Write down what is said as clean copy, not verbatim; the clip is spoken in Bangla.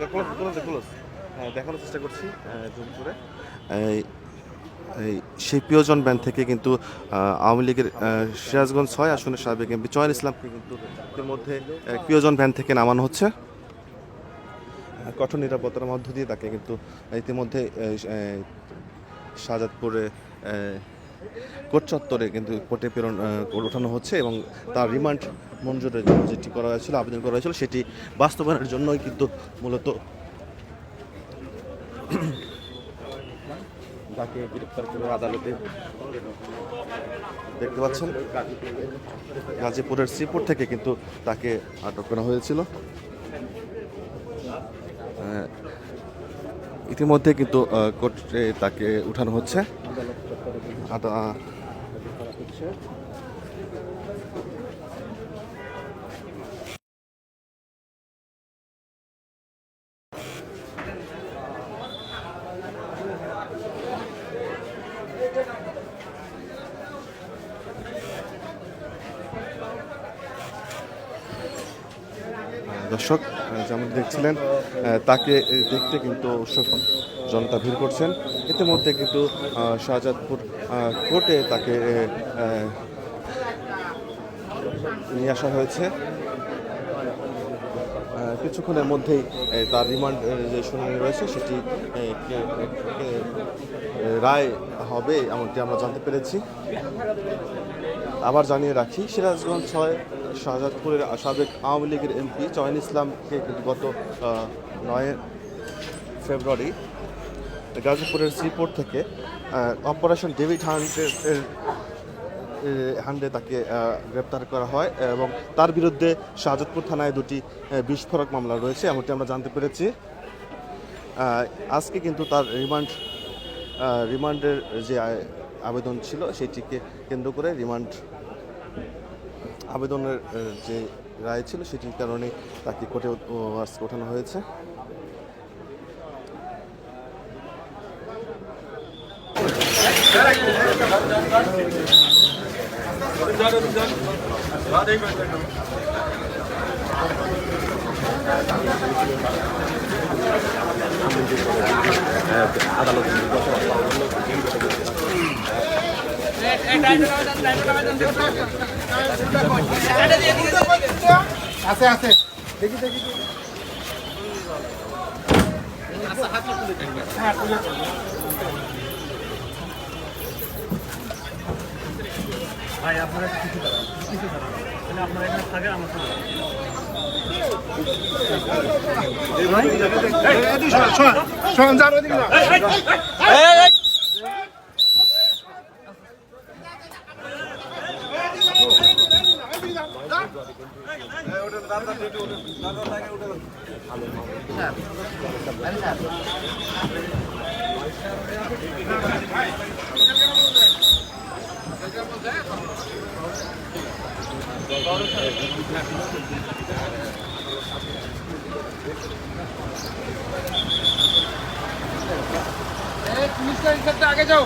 দেখানোর চেষ্টা করছি জুম করে। এই সেই প্রিয়জন ব্যান্ড থেকে কিন্তু আওয়ামী লীগের সিরাজগঞ্জ 6 আসনের সাবেক এমপি চয়ন ইসলামকে কিন্তু এর মধ্যে প্রিয়জন ব্যান্ড থেকে নামানো হচ্ছে। কঠোর নিরাপত্তার মধ্য দিয়ে তাকে কিন্তু ইতিমধ্যে শাহজাদপুরে কোর্ট চত্বরে কিন্তু কোর্টে প্রেরণ ওঠানো হচ্ছে এবং তার রিমান্ড মঞ্জুরের জন্য যেটি করা হয়েছিল, আবেদন করা হয়েছিল, সেটি বাস্তবায়নের জন্যই কিন্তু মূলত তাকে গ্রেপ্তার করে আদালতে দেখতে পাচ্ছেন গাজীপুরের শ্রীপুর থেকে কিন্তু তাকে আটক করা হয়েছিল। ইতিমধ্যে কিন্তু কোর্টে তাকে উঠানো হচ্ছে। দর্শক যেমন দেখছিলেন তাকে দেখতে কিন্তু জনতা ভিড় করছেন। ইতিমধ্যে কিন্তু শাহজাদপুর কোর্টে তাকে নিয়ে আসা হয়েছে। কিছুক্ষণের মধ্যেই তার রিমান্ড যে শুনানি রয়েছে সেটি রায় হবে এমনটি আমরা জানতে পেরেছি। আবার জানিয়ে রাখি, সিরাজগঞ্জ 6 শাহজাদপুরের সাবেক আওয়ামী লীগের এমপি চয়ন ইসলামকে গত 9 ফেব্রুয়ারি গাজীপুরের শ্রীপুর থেকে অপারেশন ডেভিড হান্ডে তাকে গ্রেপ্তার করা হয় এবং তার বিরুদ্ধে শাহজাদপুর থানায় 2টি বিস্ফোরক মামলা রয়েছে এমনটি আমরা জানতে পেরেছি। আজকে কিন্তু তার রিমান্ডের যে আবেদন ছিল সেটিকে কেন্দ্র করে রিমান্ড আবেদনের যে রায় ছিল সেটির কারণে তাকে কোর্টে ওঠানো হয়েছে। আছে আছে দেখি দেখি ভাই আপনারা কিছু করেন তাহলে আপনারা এখানে থাকেন আমার সাথে শোন যান ওদিকে যান पुलिस का आगे जाओ